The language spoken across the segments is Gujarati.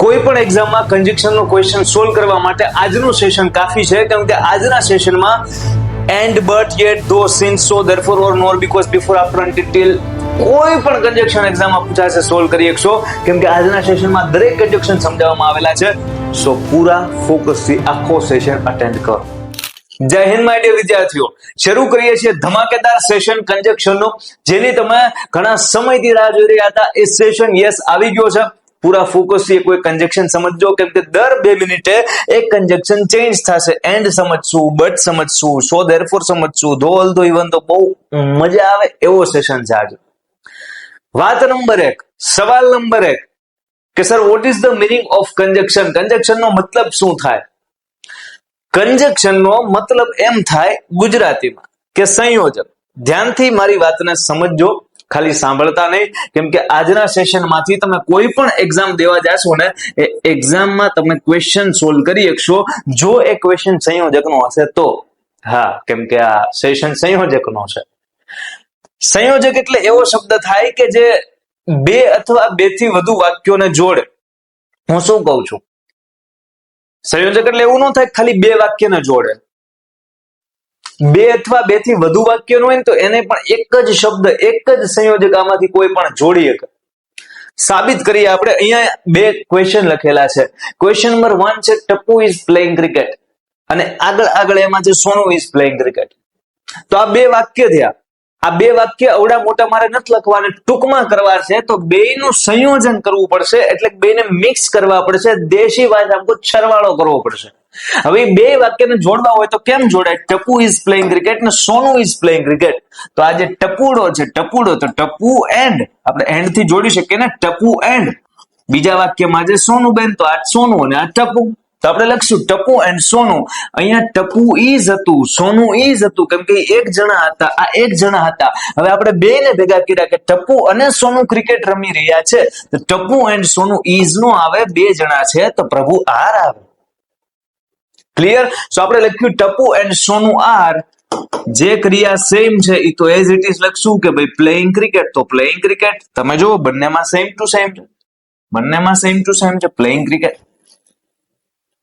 કોઈ પણ એક્ઝામમાં કન્જક્શનનો ક્વેશ્ચન સોલ્વ કરવા માટે આજનું સેશન કાફી છે, કેમ કે આજના સેશનમાં and but yet though since so therefore or nor because before after until કોઈ પણ કન્જક્શન એક્ઝામમાં પૂછાશે સોલ્વ કરી શકશો, કેમ કે આજના સેશનમાં દરેક કન્જક્શન સમજાવવામાં આવેલા છે. સો પૂરા ફોકસથી આખો સેશન અટેન્ડ કરો. જય હિન્દ માય ડિયર વિદ્યાર્થીઓ, શરૂ કરીએ છીએ ધમાકેદાર સેશન કન્જક્શનનો, જેની તમે ઘણા સમયથી રાહ જોઈ રહ્યા હતા. એ સેશન યસ આવી ગયો છે. પૂરા ફોકસથી કોઈ કન્જક્શન સમજજો, કેમ કે દર 2 મિનિટે એક કન્જક્શન ચેન્જ થશે. એન્ડ સમજશું, બટ સમજશું, સો ધેરફોર સમજશું, ધો ઓલ ધો ઇવન, તો બહુ મજા આવે એવો સેશન છે આજે. વાત નંબર 1, સવાલ નંબર 1 કે sir what is the meaning of conjunction? કન્જક્શનનો મતલબ શું થાય? કન્જક્શનનો મતલબ એમ થાય ગુજરાતીમાં કે સંયોજક. ધ્યાનથી મારી વાતને સમજજો, ખાલી સાંભળતા નહીં, કેમ કે આજના સેશનમાંથી તમે કોઈ પણ એક્ઝામ દેવા જાશો ને, એ એક્ઝામમાં તમે ક્વેશ્ચન સોલ્વ કરી શકશો જો એ ક્વેશ્ચન સંયોજકનો હશે તો. હા, કેમ કે આ સેશન સંયોજકનો છે. સંયોજક એટલે એવો શબ્દ થાય કે જે 2 અથવા 2 થી વધુ વાક્યોને જોડે. હું શું કહું છું? સંયોજક એટલે એવું ન થાય ખાલી 2 વાક્યને જોડે. 2 અથવા 2 થી વધુ વાક્યનો હોય ને તો એને પણ એક જ શબ્દ, એક જ સંયોજક આમાંથી કોઈ પણ જોડી શકે. સાબિત કરીએ આપણે. અહીંયા 2 ક્વેશ્ચન લખેલા છે. ક્વેશ્ચન નંબર 1 છે ટપ્પુ ઇઝ પ્લેઇંગ ક્રિકેટ, અને આગળ એમાં છે સોનુ ઇઝ પ્લેઇંગ ક્રિકેટ. તો આ 2 વાક્ય થયા. આ 2 વાક્ય અવડા મોટા મારે નથી લખવાને, ટૂંકમાં કરવા છે, તો બેયનું સંયોજન કરવું પડશે, એટલે બેયને મિક્સ કરવા પડશે. દેશી ભાષામાં છરવાળો કરવો પડશે. હવે 2 વાક્યને જોડવા હોય તો કેમ જોડાય? ટપ્પુ ઇઝ પ્લેઇંગ ક્રિકેટ ને સોનુ ઇઝ પ્લેઇંગ ક્રિકેટ. તો આ જે ટપુડો છે, ટપુડો, તો ટપ્પુ એન્ડ, આપણે એન્ડ થી જોડી શકીએ ને, ટપ્પુ એન્ડ. બીજા વાક્યમાં છે સોનુબેન, તો આ સોનુ અને આ ટપ્પુ. તો આપણે લખશું ટપ્પુ એન્ડ સોનુ. અહીંયા ટપ્પુ ઇઝ હતું, સોનુ ઇઝ હતું, કેમ કે એક જણા હતા, આ એક જણા હતા. હવે આપણે બેને ભેગા કર્યા કે ટપ્પુ અને સોનુ ક્રિકેટ રમી રહ્યા છે, તો ટપ્પુ એન્ડ સોનુ ઇઝ નો આવે, 2 જણા છે તો પ્રભુ આર આવે. ક્લિયર? સો આપણે લખ્યું ટપ્પુ એન્ડ સોનુ આર. જે ક્રિયા સેમ છે એ તો એઝ ઇટ ઇઝ લખશું કે ભાઈ પ્લેઇંગ ક્રિકેટ, તો પ્લેઇંગ ક્રિકેટ. તમે જુઓ બંનેમાં સેમ ટુ સેમ છે, બંનેમાં સેમ ટુ સેમ છે, પ્લેઇંગ ક્રિકેટ.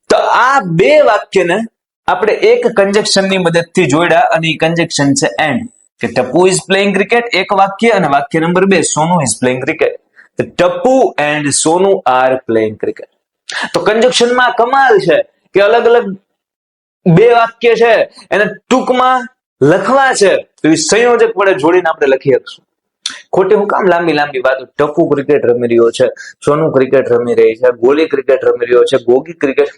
તો આ 2 વાક્યને આપણે એક કન્જક્શનની મદદથી જોડ્યા, અને એ કન્જક્શન છે એન્ડ. કે ટપ્પુ ઇઝ પ્લેઇંગ ક્રિકેટ એક વાક્ય, અને વાક્ય નંબર 2 સોનુ ઇઝ પ્લેઇંગ ક્રિકેટ. તો Tappu and Sonu are playing cricket. તો કન્જક્શનમાં કમાલ છે કે અલગ અલગ 2 વાક્ય છે, એને ટૂંકમાં લખવા છે તો એ સંયોજક વડે જોડીને આપણે લખી શકશું. ખોટી હું કામ લાંબી લાંબી વાતો? ટપ્પુ ક્રિકેટ રમી રહ્યો છે, સોનુ ક્રિકેટ રમી રહી છે, ગોલી ક્રિકેટ રમી રહ્યો છે, ગોગી ક્રિકેટ.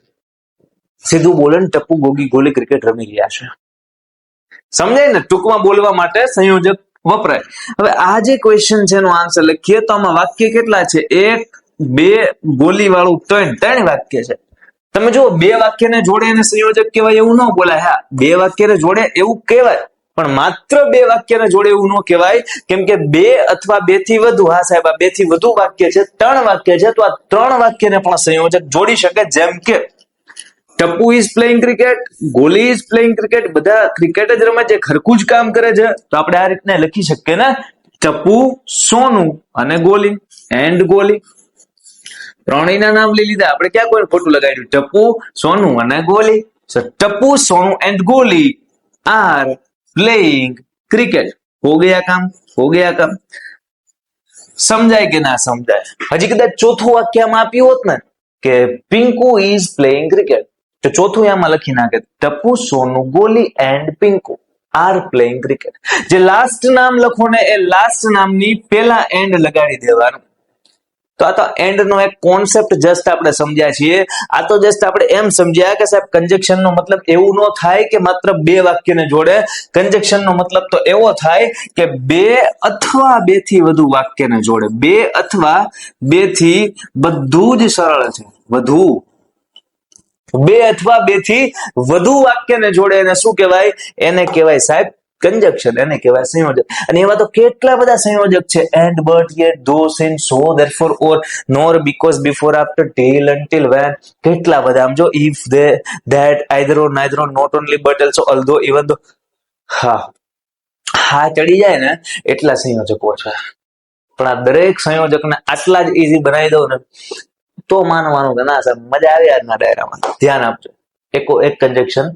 સીધું બોલે ને, ટપ્પુ ગોગી ગોલી ક્રિકેટ રમી રહ્યા છે. સમજાય ને? ટૂંકમાં બોલવા માટે સંયોજક વપરાય. હવે આ જે ક્વેશ્ચન છે એનો આન્સર લખીએ તો આમાં વાક્ય કેટલા છે? 1, 2, ગોલી વાળું 3 વાક્ય છે. તમે જુઓ 2 વાક્યને જોડે એને સંયોજક કહેવાય એવું ન બોલાય. હા, 2 વાક્યને જોડે એવું કહેવાય, પણ માત્ર 2 વાક્યને જોડે એવું ન કહેવાય, કેમ કે 2 અથવા 2 થી વધુ. હા સાહેબ, આ 2 થી વધુ વાક્ય છે, 3 વાક્ય છે, તો આ 3 વાક્યને પણ સંયોજક જોડી શકે. જેમ કે Tappu is playing cricket, Goli is playing cricket, બધા ક્રિકેટ જ રમે છે, ખરખું જ કામ કરે છે. તો આપણે આ રીતના લખી શકીએ ને, ટપ્પુ, સોનુ અને ગોલી, એન્ડ ગોલી. ત્રણેયના નામ લઈ લીધા આપણે, ક્યાં કોઈ ખોટું લગાડ્યું? ટપ્પુ, સોનુ અને ગોલી. ટપ્પુ, સોનુ and Goli R playing cricket. હો ગયા કામ, હો ગયા કામ. સમજાય કે ના સમજાય? હજી કદાચ ચોથું વાક્યમાં આપ્યું હોત ને કે પિંકુ ઇઝ પ્લેઇંગ ક્રિકેટ, તો ચોથું આમાં લખી નાખે Tappu, Sonu, Goli and Pinku are playing cricket. જે લાસ્ટ નામ લખો ને, એ લાસ્ટ નામની પેલા એન્ડ લગાડી દેવાનું. તો આ તો એન્ડ નો એક કોન્સેપ્ટ જસ્ટ આપણે સમજ્યા છીએ. આ તો જસ્ટ આપણે એમ સમજ્યા કે સાહેબ કન્જક્શન નો મતલબ એવું ન થાય કે માત્ર 2 વાક્યને જોડે. કન્જક્શન નો મતલબ તો એવો થાય કે 2 અથવા 2 થી વધુ વાક્યને જોડે. 2 અથવા 2 થી બધું જ સરળ છે. વધુ 2 અથવા 2 થી વધુ વાક્યને જોડે એને શું કહેવાય? એને કહેવાય સાહેબ કન્જક્શન, એને કહેવાય સંયોજક. અને એવા તો કેટલા બધા સંયોજક છે. And, but, yet, though, since, so, therefore, or, nor, because, before, after, till, until, when. કેટલા બધા. આમ જો if, they, that, either or, neither or, not only, but also, although, even though. હા ચડી જાય ને એટલા સંયોજકો છે. પણ આ દરેક સંયોજકને આટલા જ ઈઝી બનાવી દઉં ને તો માનવાનું કે ના સાહેબ મજા આવી આજના ડાયરામાં. ધ્યાન આપજો. એક કન્જેક્શન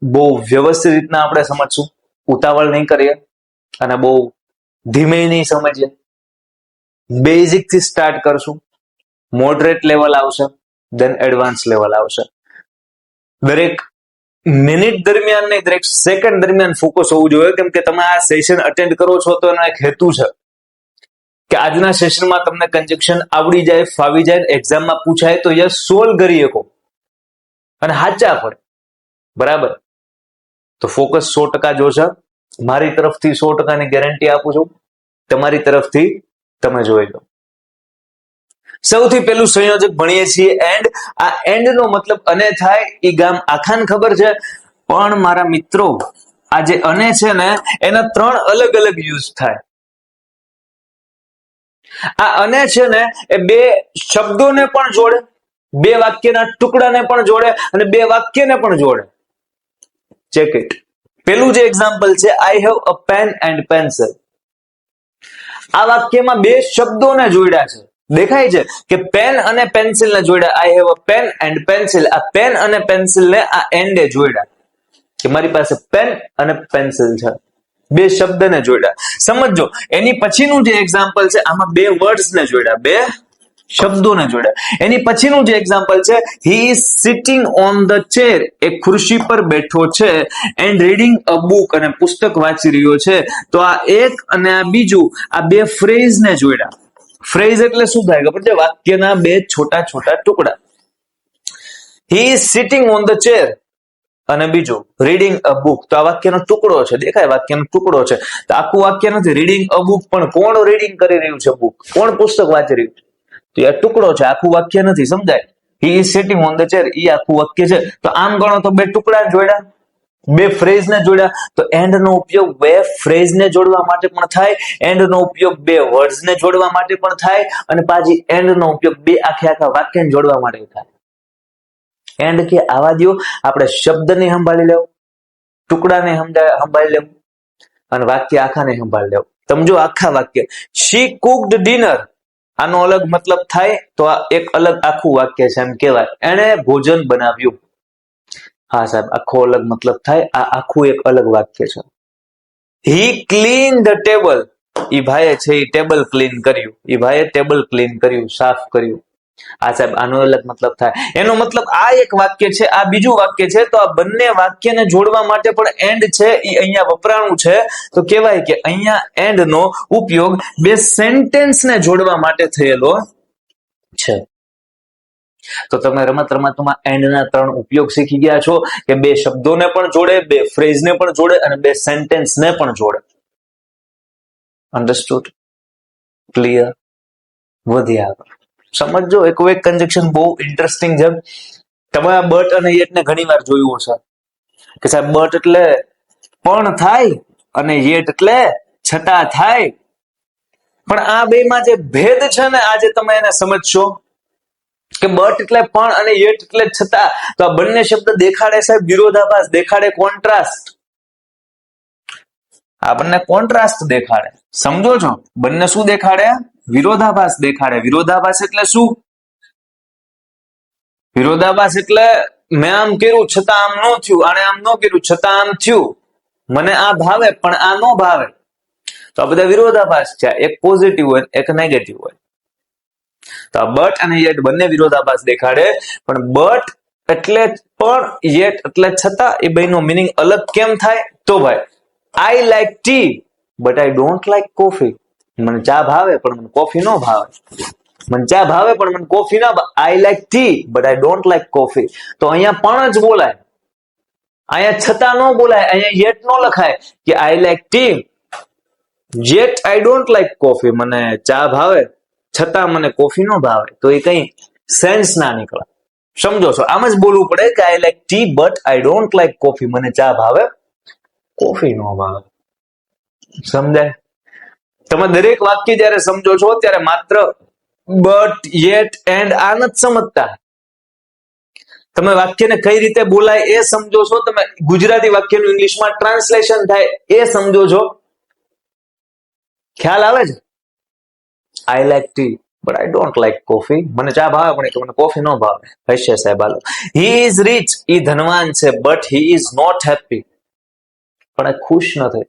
બહુ વ્યવસ્થિત રીતના આપણે સમજશું, ઉતાવળ નહીં કરીએ અને બહુ ધીમે નહીં સમજીએ. બેઝિક થી સ્ટાર્ટ કરશું, મોડરેટ લેવલ આવશે, દેન એડવાન્સ લેવલ આવશે. દરેક મિનિટ દરમિયાન નહીં, દરેક સેકન્ડ દરમિયાન ફોકસ હોવું જોઈએ, કેમ કે તમે આ સેશન અટેન્ડ કરો છો તો એનો એક હેતુ છે કે આજના સેશનમાં તમને કન્જેક્શન આવડી જાય, ફાવી જાય, એક્ઝામમાં પૂછાય તો યસ સોલ્વ કરી શકો અને સાચા પડે. બરાબર? તો ફોકસ 100% જોશે. મારી તરફથી 100%ની ગેરંટી આપું છું, તમારી તરફથી તમે જોઈ લો. સૌથી પહેલું સંયોજક ભણીએ છીએ એન્ડ. આ એન્ડ નો મતલબ અને થાય એ ગામ આખાને ખબર છે, પણ મારા મિત્રો આ જે અને છે ને એના 3 અલગ અલગ યુઝ થાય. આ અને છે ને એ 2 શબ્દોને પણ જોડે, 2 વાક્યના ટુકડાને પણ જોડે અને 2 વાક્યને પણ જોડે. Check it. પેલું જે એક્ઝામ્પલ છે, I have a pen and pencil. આ વાક્યમાં 2 શબ્દોને જોડ્યા છે. દેખાય છે કે પેન અને પેન્સિલ ને જોડ્યા. I have a pen and pencil. આ પેન અને પેન્સિલ ને આ એન્ડે જોડ્યા કે મારી પાસે પેન અને પેન્સિલ છે. 2 શબ્દને જોડ્યા. સમજો એની પછીનું જે એક્ઝામ્પલ છે, આમાં 2 વર્ડ્સ ને જોડ્યા, 2 શબ્દોને જોડ્યા. એની પછીનું જે એક્ઝામ્પલ છે, હી is sitting on the chair. એક ખુરશી પર બેઠો છે એન્ડ રીડિંગ અ બુક, અને પુસ્તક વાંચી રહ્યો છે. તો આ એક અને આ બીજું, આ 2 ફ્રેઝ ને જોડ્યા. ફ્રેઝ એટલે શું થાય ખબર છે? વાક્યના 2 છોટા છોટા ટુકડા. હી is sitting on the chair અને બીજું રીડિંગ અ બુક. તો આ વાક્યનો ટુકડો છે, દેખાય વાક્યનો ટુકડો છે. તો આખું વાક્ય નથી. રીડિંગ અ બુક, પણ કોણ રીડિંગ કરી રહ્યું છે બુક? કોણ પુસ્તક વાંચી રહ્યું છે? તો આ ટુકડો છે, આખું વાક્ય નથી. સમજાય? He is sitting on the chair, એ આખું વાક્ય છે. તો આમ ગણો તો 2 ટુકડા જોડ્યા, 2 ફ્રેઝ ને જોડ્યા. તો એન્ડ નો ઉપયોગ 2 ફ્રેઝ ને જોડવા માટે પણ થાય, એન્ડ નો ઉપયોગ 2 વર્ડ્સ ને જોડવા માટે પણ થાય, અને પાછી એન્ડ નો ઉપયોગ 2 આખા વાક્યને જોડવા માટે થાય. એન્ડ કે આવા દો, આપણે શબ્દને સંભાળી લેવું, ટુકડાને સંભાળી લેવું અને વાક્ય આખાને સંભાળી લેવું. સમજો આખા વાક્ય, શી કુક્ડ ડિનર. આનો અલગ મતલબ થાય તો આ એક અલગ આખું વાક્ય છે, એમ કહેવાય એણે ભોજન બનાવ્યું. હા સાહેબ, આખો અલગ મતલબ થાય. આ આખું એક અલગ વાક્ય છે. હી ક્લીન ધ ટેબલ. ઈ ભાઈએ છે એ ટેબલ ક્લીન કર્યું. ઈ ભાઈએ ટેબલ ક્લીન કર્યું, સાફ કર્યું. આ સાહેબ આનો અલગ મતલબ થાય. એનો મતલબ આ એક વાક્ય છે, આ બીજું વાક્ય છે. તો આ બંને વાક્યને જોડવા માટે પણ એન્ડ છે એ અહીંયા વપરાણું છે. તો કહેવાય કે અહીંયા એન્ડ નો ઉપયોગ 2 સેન્ટેન્સને જોડવા માટે થયેલો છે. તો તમે રમત રમતમાં એન્ડના 3 ઉપયોગ શીખી ગયા છો કે 2 શબ્દોને પણ જોડે, 2 ફ્રેઝને પણ જોડે અને 2 સેન્ટેન્સને પણ જોડે. અન્ડરસ્ટુડ? ક્લિયર? વધીએ આગળ. સમજો એક કન્જેક્શન બહુ ઇન્ટરેસ્ટિંગ છે. તમે આ બટ અને યેટ ને ઘણી વાર જોયું હશે કે સાહેબ બટ એટલે પણ થાય અને યેટ એટલે છતાં થાય. પણ આ બેમાં જે ભેદ છે ને, આજે તમે એને સમજશો કે બટ એટલે પણ અને યેટ એટલે છતાં. તો આ બંને શબ્દ દેખાડે સાહેબ વિરોધાભાસ, દેખાડે કોન્ટ્રાસ્ટ. આ બંને કોન્ટ્રાસ્ટ દેખાડે. સમજો છો? બંને શું દેખાડે? વિરોધાભાસ દેખાડે. વિરોધાભાસ એટલે શું? વિરોધાભાસ એટલે મેં આમ કર્યું છતાં આમ ન થયું, આને આમ ન કર્યું છતાં આમ થયું. મને આ ભાવે પણ આ ન ભાવે. તો આ બધા વિરોધાભાસ છે. એક પોઝિટિવ હોય, એક નેગેટિવ હોય. તો આ બટ અને યેટ બંને વિરોધાભાસ દેખાડે. પણ બટ એટલે પણ, યેટ એટલે છતાં. એ બેનો મીનિંગ અલગ કેમ થાય? તો ભાઈ, I like T but I don't like coffee. મને ચા ભાવે પણ મને કોફી ન ભાવે. મને ચા ભાવે પણ મને કોફી ના ભાવે. I like T but I don't like coffee. તો અહીંયા પણ જ બોલાય, અહીંયા છતાં ન બોલાય. અહીંયા યેટ ન લખાય કે I like T yet I don't like coffee. મને ચા ભાવે છતાં મને કોફી ન ભાવે. તો એ કઈ સેન્સ ના નીકળે. સમજો છો? આમ જ બોલવું પડે કે I like T but I don't like coffee. મને ચા ભાવે, કોફી ન ભાવે. સમજાય? તમે દરેક વાક્ય જયારે સમજો છો ત્યારે માત્ર બટ, યેટ, એન્ડ આ નથી સમજતા. તમે વાક્યને કઈ રીતે બોલાય એ સમજો છો. તમે ગુજરાતી વાક્યનું ઇંગ્લિશમાં ટ્રાન્સલેશન થાય એ સમજો છો. ખ્યાલ આવે છે? I like T but I don't like coffee. મને ચા ભાવે પણ મને કોફી ન ભાવે. હશે સાહેબ હાલો. હી ઇઝ રીચ, ઈ ધનવાન છે, but he is not happy, પણ એ ખુશ નથી.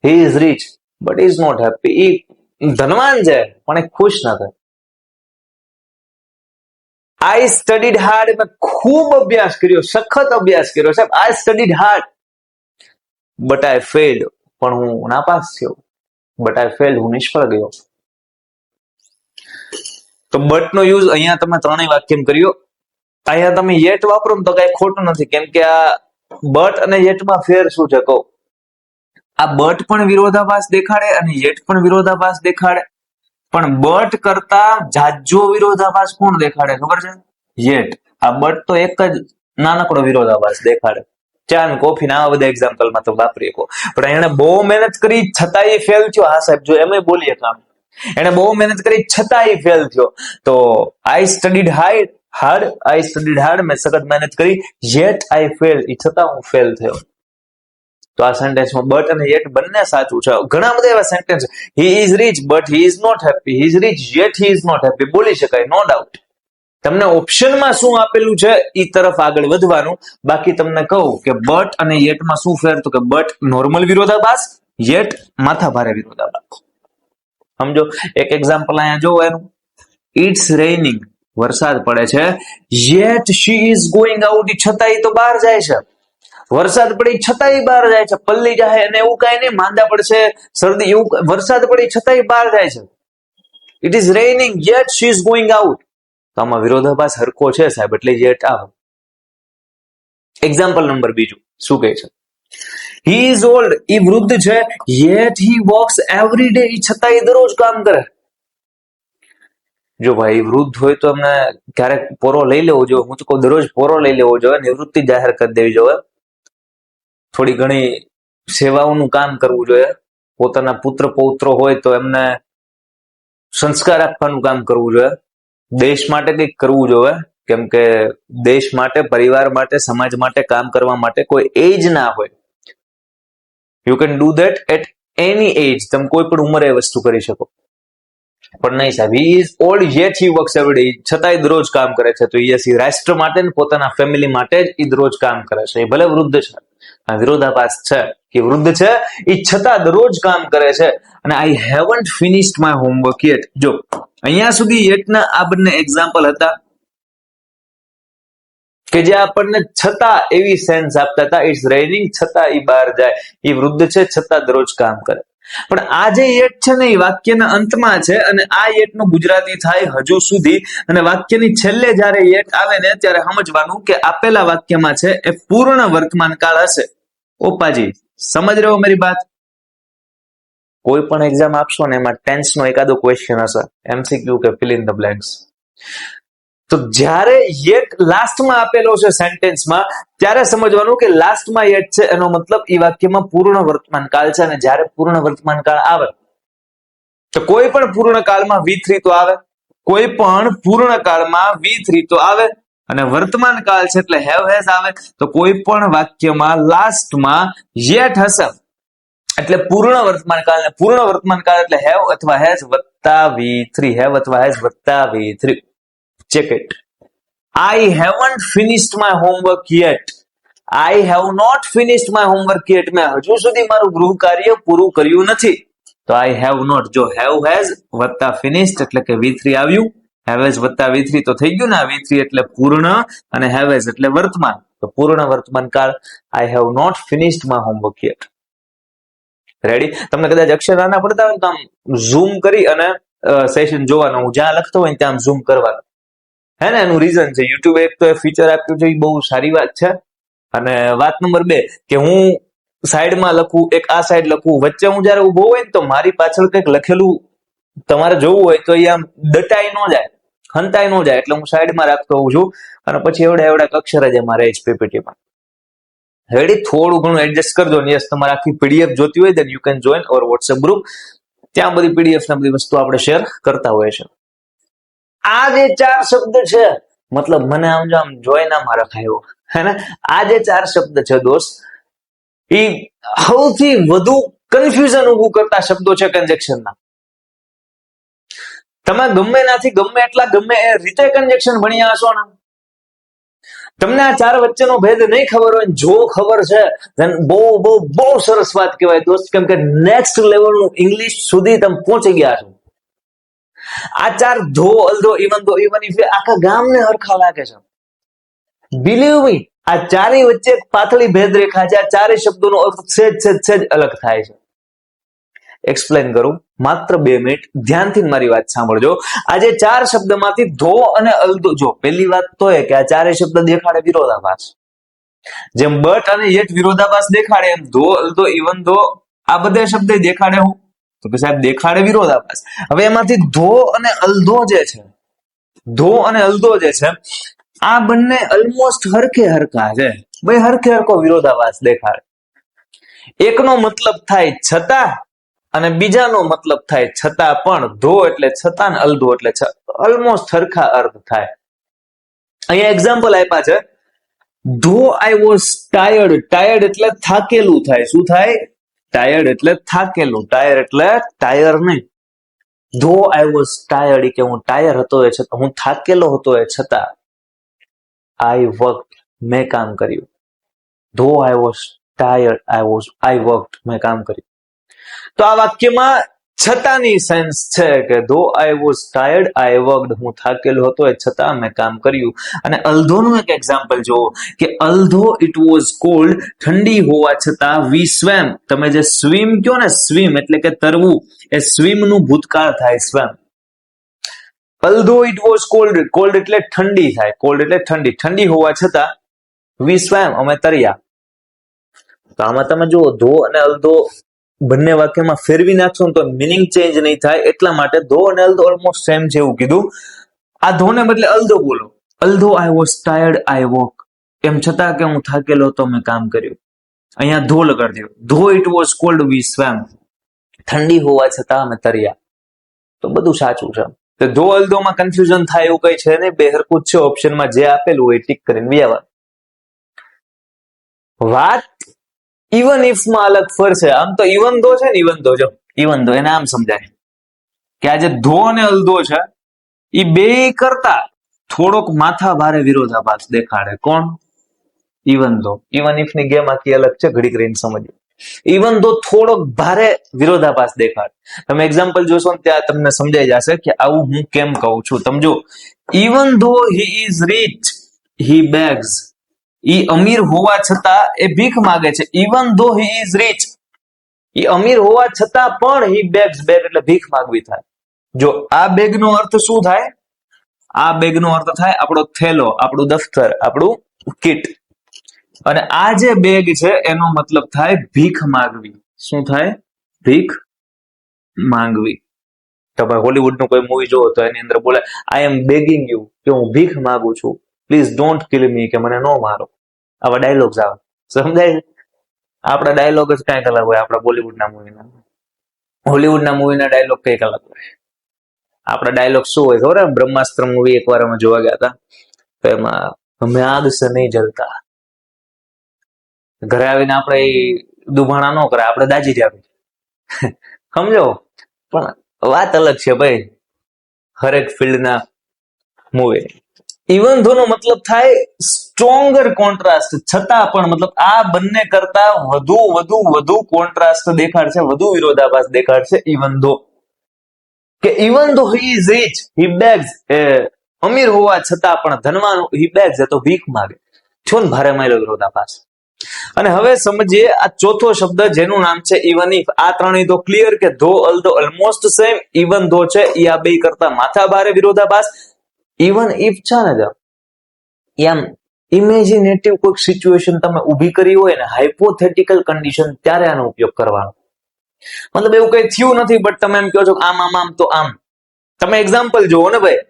He is rich but is not happy, ઈ ધનવાન છે પણ એ ખુશ નથી. આઈ સ્ટડીડ હાર્ડ, મેં ખૂબ અભ્યાસ કર્યો, સખત અભ્યાસ કર્યો સાહેબ. I studied hard but I failed, પણ હું નાપાસ થયો. બટ આઈ ફેલ્ડ, હું નિષ્ફળ ગયો. તો બટ નો યુઝ અહીંયા તમે ત્રણેય વાક્યમાં કર્યો. અહીંયા તમે યેટ વાપરો ને તો કઈ ખોટું નથી, કેમ કે આ બટ અને યેટમાં ફેર શું છે કહો. આ બટ પણ વિરોધાભાસ દેખાડે અને યેટ પણ વિરોધાભાસ દેખાડે, પણ બટ કરતા જાજો વિરોધાભાસ કોણ દેખાડે ખબર છે? યેટ. આ બટ તો એક જ નાનકડો વિરોધાભાસ દેખાડે. ચા ને કોફી ના આવા બધા એક્ઝામ્પલમાં તો વાપરી શકો, પણ એને બહુ મહેનત કરી છતાંય ફેલ થયો. હા સાહેબ, જો એમ બોલીએ કામ, એને બહુ મહેનત કરી છતાંય ફેલ થયો. તો આઈ સ્ટડીડ હાર્ડ, આઈ સ્ટડીડ હાર્ડ, મેં સખત મહેનત કરી, યેટ આઈ ફેલ, એ છતાં હું ફેલ થયો. તો આ સેન્ટેન્સમાં બટ અને યેટ બંને સાચું છે. ઘણા બધા એવા sentence, he is rich but he is not happy, he is rich yet he is not happy બોલી શકાય, નો ડાઉટ. તમને ઓપ્શનમાં શું આપેલું છે એ તરફ આગળ વધવાનું. બાકી તમને કહું કે બટ અને યેટમાં શું ફેર, તો કે બટ નોર્મલ વિરોધાભાસ, યેટ માથાભારે વિરોધાભાસ. સમજો એક એક્ઝામ્પલ અહીંયા જોવો એનું. ઇટ્સ રેઇનિંગ, વરસાદ પડે છે, yet she is going out, છતાં તો બહાર જાય છે. વરસાદ પડી છતાંય બહાર જાય છે, પલ્લી જાય અને એવું કઈ નહીં, માંદા પડશે, શરદી, એવું વરસાદ પડી છતાંય બહાર જાય છે. It is raining yet she is going out. તો આમાં વિરોધાભાસ હરખો છે સાહેબ, એટલે યેટ આવે. એક્ઝામ્પલ નંબર બીજું શું કહે છે? હી ઇઝ ઓલ્ડ, ઈ વૃદ્ધ છે, યેટ હી વોક્સ એવરી ડે, ઈ છતાંય દરરોજ કામ કરે. જો ભાઈ વૃદ્ધ હોય તો એમને ક્યારેક પોરો લઈ લેવો જોઈએ. હું તો કહું દરરોજ પોરો લઈ લેવો જોઈએ, નિવૃત્તિ જાહેર કરી દેવી જોઈએ, થોડી ઘણી સેવાઓનું કામ કરવું જોઈએ. પોતાના પુત્ર પૌત્રો હોય તો એમને સંસ્કાર આપવાનું કામ કરવું જોઈએ. દેશ માટે કંઈક કરવું જોઈએ, કેમ કે દેશ માટે, પરિવાર માટે, સમાજ માટે કામ કરવા માટે કોઈ એજ ના હોય. You can do that at any age, તમે કોઈ પણ ઉંમરે એ વસ્તુ કરી શકો. પણ નહીં સાહેબ, he is old yet he works every day, છતાંય દરરોજ કામ કરે છે. તો યસ, એ રાષ્ટ્ર માટે ને પોતાના ફેમિલી માટે જ એ દરરોજ કામ કરે છે. એ ભલે વૃદ્ધ છે, આ વિરોધાભાસ છે કે વૃદ્ધ છે એ છતાં દરરોજ કામ કરે છે. અને I haven't finished my homework yet. જો અહીંયા સુધી યેટના આ બંને એક્ઝામ્પલ હતા કે જે આપણને છતાં એવી સેન્સ આપતા હતા. ઇટ્સ રેઇનિંગ, છતાં એ બહાર જાય, એ વૃદ્ધ છે છતાં દરરોજ કામ કરે. પણ આ જે યેટ છે ને એ વાક્યના અંતમાં છે, અને આ યેટનું ગુજરાતી થાય હજુ સુધી. અને વાક્યની છેલ્લે જયારે યેટ આવે ને ત્યારે સમજવાનું કે આપેલા વાક્યમાં છે એ પૂર્ણ વર્તમાન કાળ હશે. ઓપાજી સમજ રહ્યો મારી વાત? કોઈ પણ એક્ઝામ આપશો ને એમાં ટેન્સ નો એકાદો ક્વેશ્ચન હશે, એમસીક્યુ કે ફિલ ઇન ધ બ્લેન્ક્સ. તો જ્યારે યેટ લાસ્ટમાં આપેલો છે સેન્ટેન્સમાં, ત્યારે સમજવાનું કે લાસ્ટમાં યેટ છે, એનો મતલબ એ વાક્યમાં પૂર્ણ વર્તમાન કાળ છે. અને જ્યારે પૂર્ણ વર્તમાન કાળ આવે તો કોઈ પણ પૂર્ણ કાળમાં V3 તો આવે, કોઈ પણ પૂર્ણ કાળમાં V3 તો આવે. અને વર્તમાન કાળ છે એટલે હેવ હેઝ આવે. તો કોઈ પણ વાક્યમાં લાસ્ટમાં યેટ હશે એટલે પૂર્ણ વર્તમાન કાળ, ને પૂર્ણ વર્તમાન કાળ એટલે હેવ અથવા હેઝ વત્તા V3, હેવ અથવા હેઝ વત્તા V3. Check it. I haven't finished my homework yet. I have not finished my homework yet. મેં હજુ સુધી મારું ગૃહ કાર્ય પૂરું કર્યું નથી. તો I have not, જો have has વત્તા finished એટલે કે V3 આવ્યું, have has વત્તા V3 તો થઈ ગયું ને. V3 એટલે પૂર્ણ અને have has એટલે વર્તમાન. તો પૂર્ણ વર્તમાન કાળ, I have not finished my homework yet. Ready? તમને કદાચ અક્ષર નાના પડતા હોય તો આમ ઝૂમ કરી અને સેશન જોવાનું. હું જ્યાં લખતો હોય ત્યાં ઝૂમ કરવાનું. હે ને, એનું રીઝન છે યુટ્યુબ એક તો એ ફીચર આપ્યું છે, એ બહુ સારી વાત છે. અને વાત નંબર 2 કે હું સાઈડમાં લખું, એક આ સાઈડ લખું, વચ્ચે હું જયારે ઉભો હોય ને તો મારી પાછળ કંઈક લખેલું તમારે જોવું હોય તો એ આમ દટાઈ ન જાય, હંતાઈ ન જાય, એટલે હું સાઈડમાં રાખતો હોઉં છું. અને પછી એવડા અક્ષર જ એમાં રહે છે પીપીટીમાં. રેડી? થોડું ઘણું એડજસ્ટ કરજો. યસ, તમારે આખી પીડીએફ જોતી હોય then you can join our WhatsApp group. ત્યાં બધી પીડીએફ ને બધી વસ્તુ આપણે શેર કરતા હોય છે. આ જે 4 શબ્દ છે, મતલબ મને આમ જોઈ ના મારા ખાયો, હે ને? આ જે 4 શબ્દ છે દોસ્ત, એ સૌથી વધુ કન્ફ્યુઝન ઊભું કરતા શબ્દો છે કન્જેક્શનના. તમે ગમે નાથી ગમે એટલા ગમે એ રીતે કન્જેક્શન ભણ્યા હશો ને, તમને આ ચાર વચ્ચેનો ભેદ નહીં ખબર હોય, જો ખબર છે બહુ બહુ બહુ સરસ વાત કહેવાય દોસ્ત, કેમ કે નેક્સ્ટ લેવલનું ઇંગ્લિશ સુધી તમે પહોંચી ગયા છો. આ ચાર ધો અલધો ઇવન ઇફ આખા ગામને હરખા લાગે છે. બિલીવ મી, આ ચારેય વચ્ચે પાતળી ભેદ રેખા છે. આ ચારેય શબ્દોનો અર્થ સેજ અલગ થાય છે. એક્સપ્લેન કરું, માત્ર 2 મિનિટ ધ્યાનથી મારી વાત સાંભળજો. આજે ચાર શબ્દમાંથી ધો અને અલધો, જો પહેલી વાત તો એ કે આ ચારેય શબ્દ દેખાડે વિરોધાભાસ. જેમ બટ અને યેટ વિરોધાભાસ દેખાડે, એમ ધો અલધો ઇવન ધો આ બધા શબ્દ દેખાડે. હું તો કે સાહેબ દેખાડે વિરોધાભાસ. હવે એમાંથી ધો અને અલધો જે છે, ધો અને અલધો જે છે, આ બંને ઓલમોસ્ટ હરખે હરખા છે. ભાઈ હરખે હરખો વિરોધાભાસ દેખાડે. એકનો મતલબ થાય છતાં અને બીજાનો મતલબ થાય છતાં પણ. ધો એટલે છતાં, અલધો એટલે ઓલમોસ્ટ હરખા અર્થ થાય. અહીંયા એક્ઝામ્પલ આપ્યા છે. ધો આઈ વોઝ ટાયર્ડ, ટાયર્ડ એટલે થાકેલું થાય. શું થાય? ટાયર્ડ એટલે થાકેલું. ટાયર એટલે ટાયર નહીં. ધો આઈ વોઝ ટાયર્ડ કે હું ટાયર હતો એ છતાં, હું થાકેલો હતો એ છતાં. આઈ વર્કડ, મેં કામ કર્યું. ધો આઈ વોઝ ટાયર્ડ, આઈ વર્કડ, મેં કામ કર્યું. તો આ વાક્યમાં છતાંની સેન્સ છે કે ધો આઈ વોઝ ટાયર્ડ, આઈ વર્કડ, હું થાકેલો હતો એ છતાં મેં કામ કર્યું. અને અલધોનું એક એક્ઝામ્પલ જુઓ કે અલધો ઇટ વોઝ કોલ્ડ, ઠંડી હોવા છતાં વી સ્વેમ. તમે જે સ્વિમ કહો ને, સ્વિમ એટલે કે તરવું, એ સ્વિમ નું ભૂતકાળ થાય સ્વેમ. અલધો ઇટ વોઝ કોલ્ડ, કોલ્ડ એટલે ઠંડી થાય, કોલ્ડ એટલે ઠંડી, ઠંડી હોવા છતાં વી સ્વેમ, અમે તર્યા. તો આમાં તમે જુઓ ધો અને અલધો બંને વાક્યમાં ફેરવી નાખશો તો મિનિંગ ચેન્જ નહીં થાય. એટલા માટે ધો અને અલધો ઓલમોસ્ટ સેમ છે એવું કીધું. આ ધો ને બદલે અલધો બોલો. Although I was tired, I walk, એમ છતાં કે હું થાકેલો હતો મેં કામ કર્યું. અહીંયા ધો લગાડી દો. ધો ઇટ વોઝ કોલ્ડ વી સ્વેમ, ઠંડી હોવા છતાં અમે તર્યા. તો બધું સાચું છે. તો ધો અલધોમાં કન્ફ્યુઝન થાય એવું કઈ છે નહીં. બે હરખું જ છે. ઓપ્શનમાં જે આપેલું હોય ટીક કરીને વ્યાવા. વાત ઇવન ઇફ માં અલગ ફર છે. આમ તો ઇવન ધો છે ને, ઇવન ધો, જો ઇવન ધો એને આમ સમજાય કે આ જે ધો અને અલધો છે એ બે કરતા થોડોક માથા ભારે વિરોધાભાસ દેખાડે. કોણ? ઇવન ધો. ઇવન ઇફ ની ગેમ આખી અલગ છે, ઘડી કરીને સમજો. ઇવન ધો થોડોક ભારે વિરોધાભાસ દેખાડે. તમે એક્ઝામ્પલ જોશો ને ત્યાં તમને સમજાઈ જશે કે આવું હું કેમ કહું છું. સમજો, even though he is rich, he begs. ઈ અમીર હોવા છતાં એ ભીખ માંગે છે. Even though he is rich, ઈ અમીર હોવા છતાં પણ હી બેગ્સ, બેગ એટલે ભીખ માંગવી થાય. જો આ બેગ નો અર્થ શું થાય? આ બેગ નો અર્થ થાય આપણો થેલો, આપણું દફતર, આપણું કિટ. અને આ જે બેગ છે એનો મતલબ થાય ભીખ માંગવી. શું થાય? ભીખ માંગવી. તમે હોલીવુડ નું કોઈ મૂવી જોવો તો એની અંદર બોલે આઈ એમ બેગિંગ યુ, કે હું ભીખ માંગુ છું, પ્લીઝ ડોન્ટ કિલ મી, કે મને નો મારો. આવા ડાયલોગ્સ આવે. સમજાય? આપણા ડાયલોગ જ કઈક અલગ હોય. આપણા બોલીવુડના મૂવીના, હોલીવુડના મૂવીના ડાયલોગ કઈક અલગ હોય. આપણા ડાયલોગ શું હોય ખબર? બ્રહ્માસ્ત્ર મૂવી એકવાર અમે જોવા ગયા હતા, તો એમાં અમે આગ સે નહીં જલતા. ઘરે આવીને આપણે દુભાણા ન કરે, આપણે દાજી જાવી. સમજો? પણ વાત અલગ છે ભાઈ, હરેક ફિલ્ડના મૂવી. ઇવન ધો નો મતલબ થાય સ્ટ્રોંગર કોન્ટ્રાસ્ટ. છતાં પણ, મતલબ આ બંને કરતા વધુ કોન્ટ્રાસ્ટ દેખાડશે, વધુ વિરોધાભાસ દેખાડશે ઇવન ધો. કે even though he is rich, he begs, અમીર હોવા છતાં પણ ધનવાન, હી બેગ્સ તો ભીખ માગે. છો ને ભારે માયલો વિરોધાભાસ. અને હવે સમજીએ આ ચોથો શબ્દ જેનું નામ છે ઇવન ઇફ. આ ત્રણેય તો ક્લિયર કે ધો અલધો ઓલમોસ્ટ સેમ. ઇવન ધો છે એ આ બે કરતા માથા ભારે વિરોધાભાસ. ઇવન ઇફ છે ને, એમ ઇમેજિનેટિવ કોઈક સિચ્યુએશન તમે ઊભી કરી હોય ને, હાઇપોથેટિકલ કન્ડિશન, ત્યારે આનો ઉપયોગ કરવાનો. મતલબ એવું કઈ થયું નથી, બટ તમે એમ કહો છો આમ આમ આમ તો આમ. તમે એક્ઝામ્પલ જુઓ ને ભાઈ,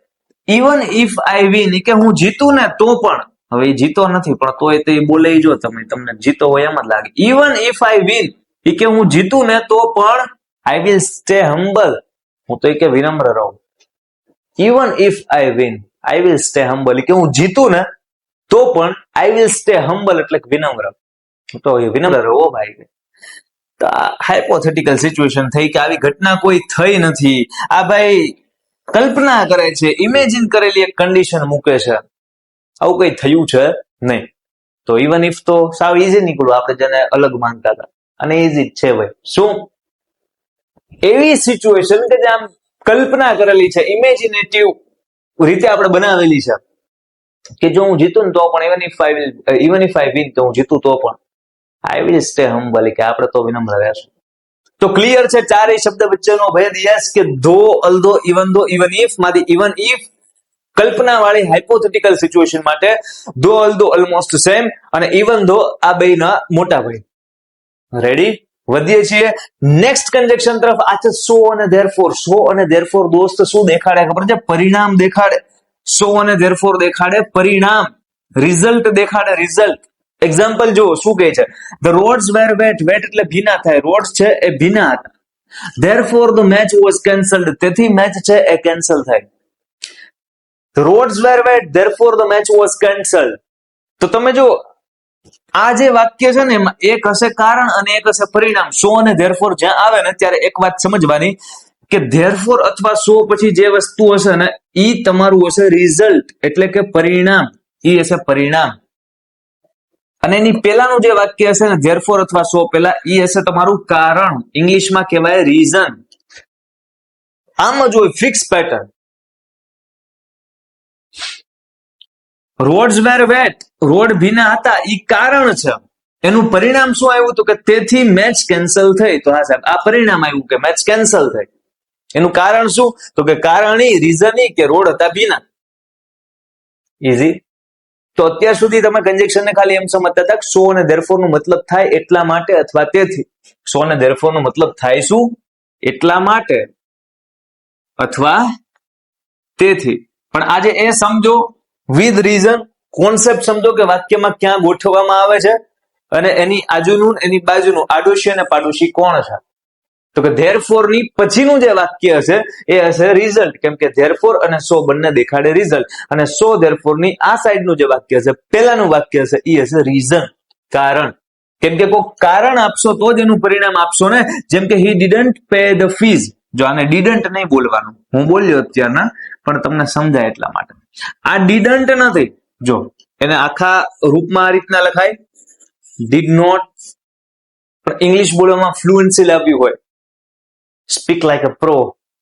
ઇવન ઇફ આઈ વિન, કે હું જીતું ને તો પણ. હવે એ જીતો નથી પણ તોય તે બોલે જો, તમને જીતો હોય એમ જ લાગે. ઇવન ઇફ આઈ વિન, એ કે હું જીતું ને તો પણ આઈ વિલ સ્ટે હમ્બલ, હું તો એ કે વિનમ્ર રહું. Even if I win, I will stay humble, કે હું જીતું ને તો પણ આઈ વિલ સ્ટે હમ્બલ એટલે વિનમ્ર. તો વિનમ્ર રહો ભાઈ. હાઇપોથેટિકલ સિચ્યુએશન થઈ કે આવી ઘટના કોઈ થઈ નથી. આ ભાઈ કલ્પના કરે છે, ઇમેજિન કરેલી એક કન્ડિશન મૂકે છે. આવું કઈ થયું છે નહીં. તો ઇવન ઇફ તો સાવ ઈઝી નીકળ્યું, આપણે જેને અલગ માનતા હતા, અને ઈઝી જ છે ભાઈ. શું? એવી સિચ્યુએશન કે જે આમ કલ્પના કરેલી છે, ઇમેજિનેટિવ રીતે આપણે બનાવેલી છે, કે જો હું જીતું ને તો પણ ઇવન ઇફ આઈ વિન, તો હું જીતું તો પણ આઈ વિલ સ્ટે હમ્બલ, કે આપણે તો વિનમ્ર રહેશું. તો ક્લિયર છે ચારેય શબ્દ વચ્ચેનો ભેદ. યસ, કે ધો, અલ્ધો, ઇવન ઇફ માંથી ઇવન ઇફ કલ્પના વાળી હાઇપોથેટિકલ સિચ્યુએશન માટે, ધો અલ્ધો ઓલમોસ્ટ સેમ, અને ઇવન ધો આ બેયના મોટા ભાઈ. રેડી? વધીએ છીએ નેક્સ્ટ કન્જેક્શન તરફ. આ છે સો અને ધેરફોર. સો અને ધેરફોર દોસ્ત શું દેખાડે ખબર છે? પરિણામ દેખાડે. સો અને ધેરફોર દેખાડે પરિણામ, રિઝલ્ટ દેખાડે, રિઝલ્ટ. એક્ઝામ્પલ જુઓ શું કહે છે. The roads were wet. Wet એટલે ભીના થાય. રોડ્સ છે એ ભીના હતા. Therefore the match was cancelled. તેથી મેચ છે એ કેન્સલ થાય. The roads were wet, therefore the match was cancelled. તો તમે જો આ જે વાક્ય છે ને, એમાં એક હશે કારણ અને એક હશે પરિણામ. સો અને ધેરફોર જ્યાં આવે ને ત્યારે એક વાત સમજવાની, કે ધેરફોર અથવા સો પછી જે વસ્તુ હશે ને ઈ તમારું હશે રિઝલ્ટ, એટલે કે પરિણામ. ઈ હશે પરિણામ. અને એની પેલાનું જે વાક્ય હશે ને, ધેરફોર અથવા સો પેલા, ઈ હશે તમારું કારણ. ઇંગ્લિશમાં કહેવાય રીઝન. આમ જ હોય fix pattern. Rods were wet, road ભીના હતા, ઈ કારણ છે. એનું પરિણામ શું આવ્યું? તો કે તેથી મેચ કેન્સલ થઈ. તો હા સાહેબ, આ પરિણામ આવ્યું કે મેચ કેન્સલ થઈ. એનું કારણ શું? તો કે કારણ ઈ, રીઝન ઈ કે રોડ હતા ભીના. ઈઝી. તો અત્યાર સુધી તમે કન્જેક્શન ને ખાલી એમ સમજતા હતા કે સો અને ધેરફોર નો મતલબ થાય એટલા માટે અથવા તેથી. સો અને ધેરફોર નો મતલબ થાય શું? એટલા માટે અથવા તેથી. પણ આજે એ સમજો વિથ રીઝન, કોન્સેપ્ટ સમજો કે વાક્યમાં ક્યાં ગોઠવવામાં આવે છે, અને એની આજુનું એની બાજુનું આડોશી અને પાડોશી કોણ છે. તો કે ધેરફોર ની પછીનું જે વાક્ય હશે એ હશે રિઝલ્ટ, કેમ કે ધેરફોર અને સો બંને દેખાડે રિઝલ્ટ. અને સો ધેરફોર ની આ સાઈડનું જે વાક્ય હશે, પહેલાનું વાક્ય હશે, એ હશે રીઝન, કારણ. કેમ કે કોઈ કારણ આપશો તો જ એનું પરિણામ આપશો ને. જેમ કે હી ડીડન્ટ પે ધ ફીઝ. જો આને ડીડન્ટ નહીં બોલવાનું, હું બોલ્યો અત્યારના, પણ તમને સમજાય એટલા માટે. આ ડીડન્ટ નથી. જો એને આખા રૂપમાં આ રીતના લખાય, ડીડ નોટ. પણ ઇંગ્લિશ બોલવામાં ફ્લુએન્સી લાવ્યું હોય, speak like a pro,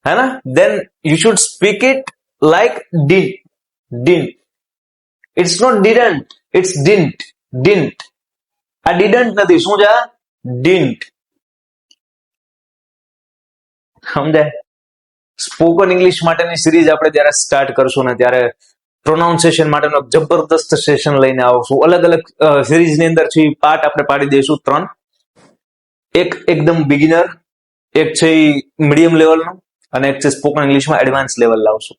है ना? Then you should speak it like didn't. Didn't. It's not didn't. It's didn't. Didn't. આ didn't નથી. શું છે? didn't. સમજાય? સ્પોકન ઇંગ્લિશ માટેની સિરીઝ આપણે જ્યારે સ્ટાર્ટ કરશું ને ત્યારે પ્રોનાઉન્સિએશન માટેનો જબરદસ્ત સેશન લઈને આવશું. અલગ અલગ સિરીઝની અંદર છે પાર્ટ આપણે પાડી દઈશું 3. એક એકદમ બિગિનર, એક છે મીડિયમ લેવલનું, અને એક છે સ્પોકન ઇંગ્લિશમાં એડવાન્સ લેવલ લાવશું.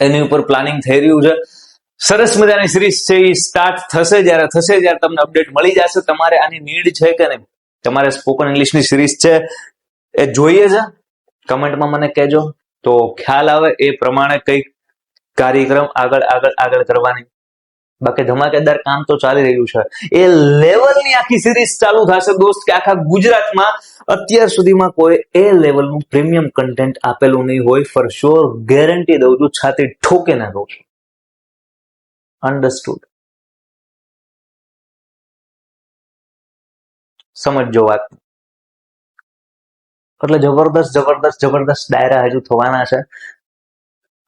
એની ઉપર પ્લાનિંગ થઈ રહ્યું છે. સરસ મજાની સિરીઝ છે, એ સ્ટાર્ટ થશે જ્યારે તમને અપડેટ મળી જશે. તમારે આની નીડ છે કે નહીં? તમારે સ્પોકન ઇંગ્લિશની સિરીઝ છે એ જોઈએ છે? કમેન્ટમાં મને કહેજો, તો ખ્યાલ આવે એ પ્રમાણે કઈક કાર્યક્રમ આગળ કરવાની. બાકી ધમાકેદાર કામ તો ચાલી રહ્યું છે. એ લેવલની આખી સિરીઝ ચાલુ થશે દોસ્ત, કે આખા ગુજરાતમાં અત્યાર સુધીમાં કોઈ એ લેવલનું પ્રીમિયમ કન્ટેન્ટ આપેલું નહીં હોય. ફોર શ્યોર ગેરંટી દઉં છું, છાતી ઠોકીને કહું છું. અન્ડરસ્ટુડ? સમજજો વાત. એટલે જબરદસ્ત ડાયરા હજુ થવાના છે.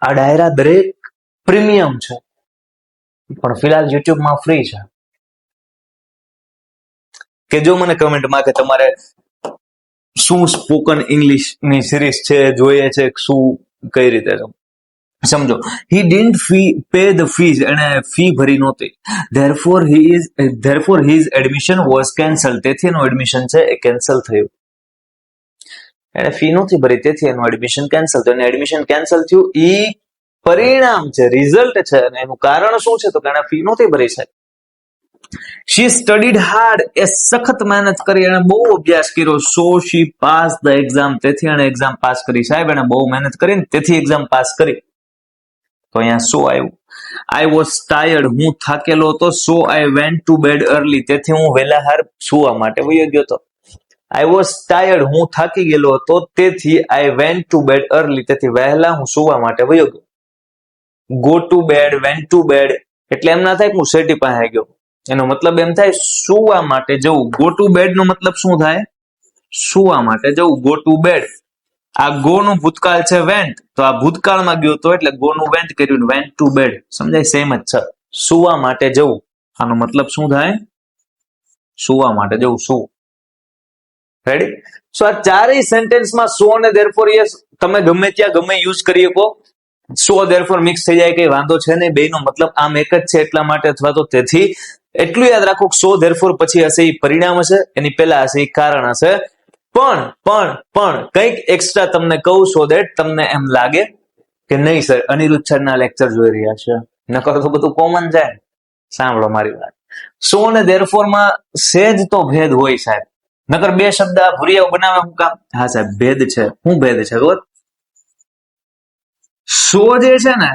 આ ડાયરા દરેક પ્રીમિયમ છે, પણ ફિલહાલ યુટ્યુબમાં ફ્રી છે. કે જો મને કમેન્ટમાં કે તમારે શું સ્પોકન ઇંગ્લિશ ની સિરીઝ છે, જોઈએ છે, શું કઈ રીતે સમજો. હી ડિડન્ટ પે ધ ફીઝ. એને ફી ભરી નહોતી. Therefore his admission was cancel. તેથી એનું એડમિશન છે એ કેન્સલ થયું. એને ફી નહોતી ભરી, તેથી એનું એડમિશન કેન્સલ થયું. અને એડમિશન કેન્સલ થયું ઈ પરિણામ છે, રિઝલ્ટ છે. અને એનું કારણ શું છે? તો કે એને ફી નહોતી ભરી છે. શી સ્ટડીડ હાર્ડ. એ સખત મહેનત કરી, એને બહુ અભ્યાસ કર્યો. સો શી પાસ ધ એક્ઝામ. તેથી એને એક્ઝામ પાસ કરી. સાહેબ એને બહુ મહેનત કરી, તેથી એક્ઝામ પાસ કરી. તો અહીંયા સો આવ્યું. I was tired. હું થાકેલો હતો. So I went to bed early. તેથી હું વહેલા હાર સુવા માટે વયો ગયો હતો. આઈ વોઝ ટાયર્ડ, હું થાકી ગયેલો હતો, તેથી I went to bed early, તેથી વહેલા હું સુવા માટે વયો ગયો. Go to bed, went to bed એટલે એમ ના થાય કે હું શેટી પાસે ગયો, એનો મતલબ એમ થાય સુવા માટે જવું. ગો ટુ બેડ નો મતલબ શું થાય? સુવા માટે જવું, ગો ટુ બેડ. આ ગો નું ભૂતકાળ છે વેન્ટ, તો આ ભૂતકાળમાં ગયો તો એટલે ગો નું વેન્ટ કર્યું, વેન્ટ ટુ બેડ. સમજાય? સેમ જ છે. સુવા માટે જવું, આનો મતલબ શું થાય? સુવા માટે જવું, શું. રેડી? સો આ ચારેય સેન્ટેન્સમાં સો અને ધેરફોર યસ તમે ગમે ત્યાં ગમે યુઝ કરી શકો. સો ધેરફોર મિક્સ થઈ જાય કઈ વાંધો છે નહીં, બેયનો મતલબ આમ એક જ છે એટલા માટે અથવા તો તેથી. એટલું યાદ રાખો કે સો ધેરફોર પછી હશે એ પરિણામ હશે, એની પહેલા હશે એ કારણ હશે. પણ કંઈક એક્સ્ટ્રા તમને કહું સો દેટ તમને એમ લાગે કે નહીં સર અનિરુદ્ધ સરના લેક્ચર જોઈ રહ્યા છે, નકર તો બધું કોમન જાય. સાંભળો મારી વાત, સો અને ધેરફોર માં સેજ તો ભેદ હોય સાહેબ, નકર બે શબ્દ ભૂરિયા બનાવે હું કામ? હા સાહેબ ભેદ છે. શું ભેદ છે ખબર? સો જે છે ને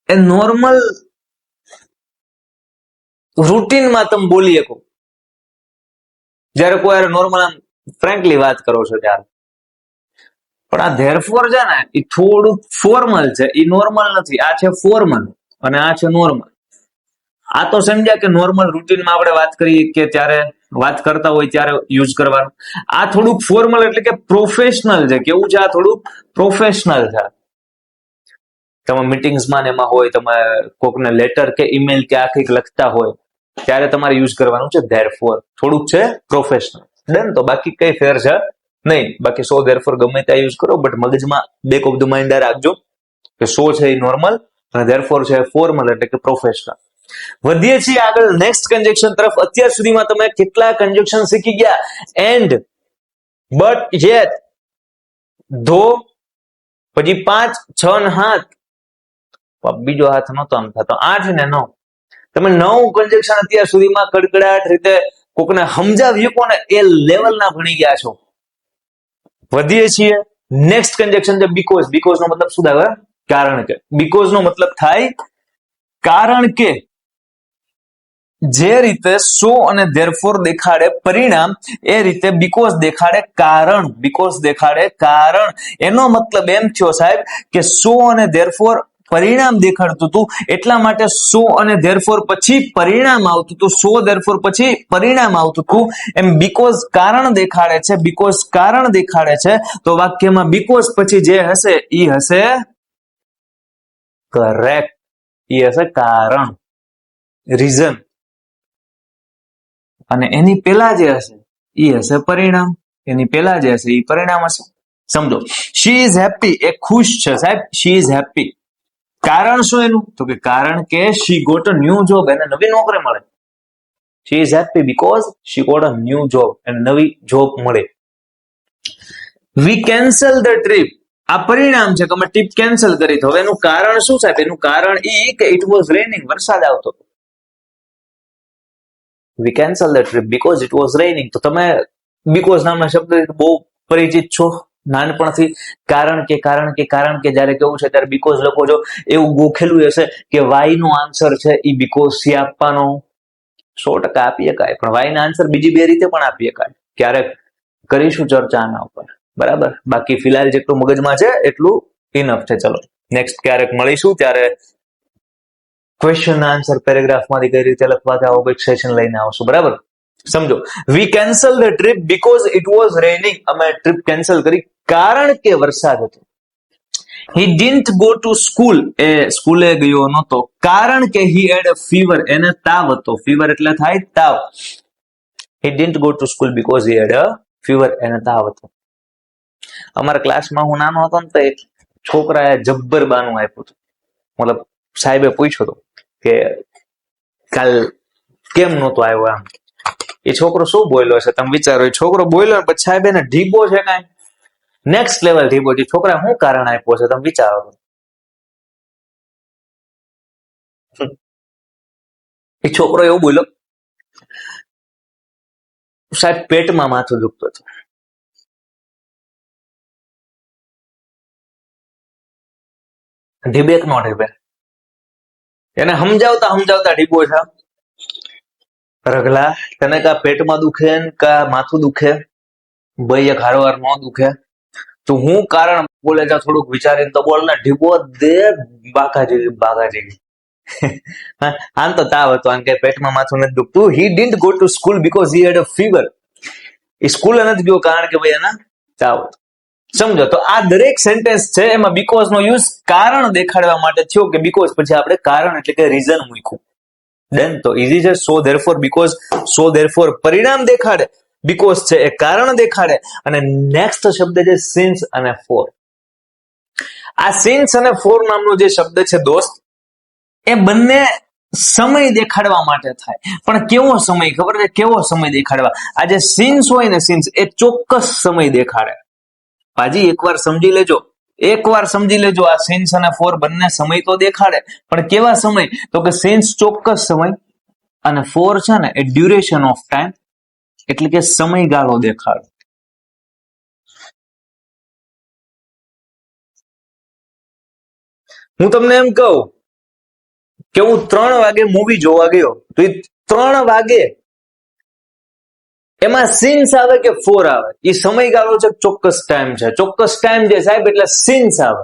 એ નોર્મલ રૂટીનમાં તમે બોલી શકો, જયારે કોઈ નોર્મલ આમ ફ્રેન્કલી વાત કરો છો ત્યારે. પણ આ ધેરફોર છે ને એ થોડુંક ફોર્મલ છે, એ નોર્મલ નથી. આ છે ફોર્મલ અને આ છે નોર્મલ. આ તો સમજ્યા કે નોર્મલ રૂટીનમાં આપણે વાત કરીએ કે ત્યારે વાત કરતા હોય ત્યારે યુઝ કરવાનું. આ થોડુંક ફોર્મલ એટલે કે પ્રોફેશનલ છે. કેવું છે? આ થોડુંક પ્રોફેશનલ છે. તમે મિટિંગ્સમાં એમાં હોય, તમે કોકને લેટર કે ઈમેલ કે આખી લખતા હોય ત્યારે તમારે યુઝ કરવાનું છે ધેરફોર. થોડુંક છે પ્રોફેશનલ. ડન? તો બાકી કઈ ફેર છે નહીં. બાકી સો ધેરફોર ગમે ત્યાં યુઝ કરો, બટ મગજમાં બેક ઓફ ધ માઇન્ડ રાખજો કે સો છે એ નોર્મલ અને ધેરફોર છે ફોર્મલ એટલે કે પ્રોફેશનલ. વધીએ છીએ આગળ નેક્સ્ટ કન્જક્શન તરફ. અત્યાર સુધીમાં તમે કેટલા કન્જક્શન શીખી ગયા? એન્ડ, બટ, યેટ, ધો, પછી 5, 6 ને 7. બીજો હાથ નતો આમ થતો, 8 ને 9. તમે 9 કન્જક્શન અત્યાર સુધીમાં કડકડાટ રીતે કોકને સમજાવ્યું કોને એ લેવલના ભણી ગયા છો. વધીએ છીએ નેક્સ્ટ કન્જક્શન છે બીકોઝ. બીકોઝ નો મતલબ શું થાય? કારણ કે. બીકોઝ નો મતલબ થાય કારણ કે. જે રીતે સો અને ધેરફોર દેખાડે પરિણામ, એ રીતે બીકોઝ દેખાડે કારણ. બીકોઝ દેખાડે કારણ. એનો મતલબ એમ થયો સાહેબ કે સો અને ધેરફોર પરિણામ દેખાડતું હતું, એટલા માટે સો અને ધેરફોર પછી પરિણામ આવતું હતું. સો ધેરફોર પછી પરિણામ આવતું હતું. એમ બીકોઝ કારણ દેખાડે છે. બીકોઝ કારણ દેખાડે છે તો વાક્યમાં બીકોઝ પછી જે હશે એ હશે કરેક્ટ. એ હશે કારણ, રીઝન. અને એની પેલા જે હશે એ હશે પરિણામ. એની પેલા જે હશે એ પરિણામ હશે. સમજો, શી ઇઝ હેપી, એ ખુશ છે સાહેબ. She is happy. કારણ શું એનું? તો કે કારણ કે she got a new job, એને નવી નોકરી મળે. She is happy because she got a new job, એને નવી જોબ મળે. વી કેન્સલ ધ ટ્રીપ, આ પરિણામ છે કે અમે ટ્રીપ કેન્સલ કરી. તો હવે એનું કારણ શું સાહેબ? એનું કારણ એ કે ઇટ વોઝ રેનિંગ, વરસાદ આવતો. We cancel the trip because it was raining. તો તમે બીકોઝ નામના શબ્દ બહુ પરિચિત છો નાનપણથી. કારણ કે જયારે કેવું છે ત્યારે બીકોઝ લખો છો. એવું ગોખેલું હશે કે વાય નો આન્સર છે એ બીકોઝ સી આપવાનો. 100% આપી શકાય, પણ વાય ના આન્સર બીજી બે રીતે પણ આપી શકાય. ક્યારેક કરીશું ચર્ચા આના ઉપર, બરાબર? બાકી ફિલહાલ જેટલું મગજમાં છે એટલું ઇનફ છે. ચલો નેક્સ્ટ ક્યારેક મળીશું ત્યારે ક્વેશ્ચન આન્સર પેરેગ્રાફમાંથી કઈ રીતે લખવા આવો કંઈક સેશન લઈને આવશું, બરાબર? સમજો, we cancel the trip because it was raining. અમે ટ્રીપ કેન્સલ કરી કારણ કે વરસાદ હતો. He didn't go to school, એ સ્કૂલે ગયો નહોતો કારણ કે હી હેડ અ ફીવર, એને તાવ હતો. ફીવર એટલે થાય તાવ. He didn't go to school because he had a fever, એને તાવ હતો. અમારા ક્લાસમાં હું નાનો હતો ને તો એક છોકરાએ જબ્બર બાનું આપ્યું હતું. મતલબ સાહેબે પૂછ્યું હતું કે કાલ કેમ નહોતો આવ્યો એમ. એ છોકરો શું બોલ્યો છે તમે વિચારો. એ છોકરો બોલ્યો પછી સાહેબ એને ઢીબો છે કાંઈ નેક્સ્ટ લેવલ ઢીબો. જે છોકરા શું કારણ આપ્યો છે તમે વિચારો. એ છોકરો એવું બોલ્યો, સાહેબ પેટમાં માથું દુખતું હતું. ઢીબે નો ઢીબે. એને સમજાવતા ઢીબો છે. રગલા તને કા પેટમાં દુખે કા માથું દુખે? ભાઈ એક હારવાર ન દુખે તો હું કારણ બોલે જા થોડુંક વિચારીને તો બોલ ને ઢીબો દે બાગા જેવી આમ તો તાવ હતો આમ કે પેટમાં માથું નથી દુખતું. He didn't go to school because he had a fever. એ સ્કૂલે નથી ગયો કારણ કે ભાઈ એના તાવ હતો. સમજો તો આ દરેક સેન્ટેન્સ છે એમાં બીકોઝ નો યુઝ કારણ દેખાડવા માટે થયો કે બીકોઝ પછી આપણે કારણ એટલે કે રીઝન મૂક્યું. દેન તો ઈઝી છે. સો ધેરફોર બીકોઝ, સો ધેરફોર પરિણામ દેખાડે, બીકોઝ છે એ કારણ દેખાડે. અને નેક્સ્ટ શબ્દ છે સિન્સ અને ફોર. આ સિન્સ અને ફોર નામનો જે શબ્દ છે દોસ્ત, એ બંને સમય દેખાડવા માટે થાય. પણ કેવો સમય ખબર છે? કેવો સમય દેખાડવા? આ જે સિન્સ હોય ને, સિન્સ એ ચોક્કસ સમય દેખાડે. પાજી એકવાર સમજી લેજો, એકવાર સમજી લેજો, આ સિન્સ અને ફોર બંને સમય તો દેખાડે, પણ કેવા સમય? તો કે સિન્સ ચોક્કસ સમય અને ફોર છે ને એ ડ્યુરેશન ઓફ ટાઈમ એટલે કે સમયગાળો દેખાડે. હું તમને એમ કહું કે હું 3 વાગે મૂવી જોવા ગયો તો એ 3 વાગે એમાં સિન્સ આવે કે ફોર આવે? એ સમયગાળો છે, ચોક્કસ ટાઈમ છે. ચોક્કસ ટાઈમ છે સાહેબ એટલે સિન્સ આવે.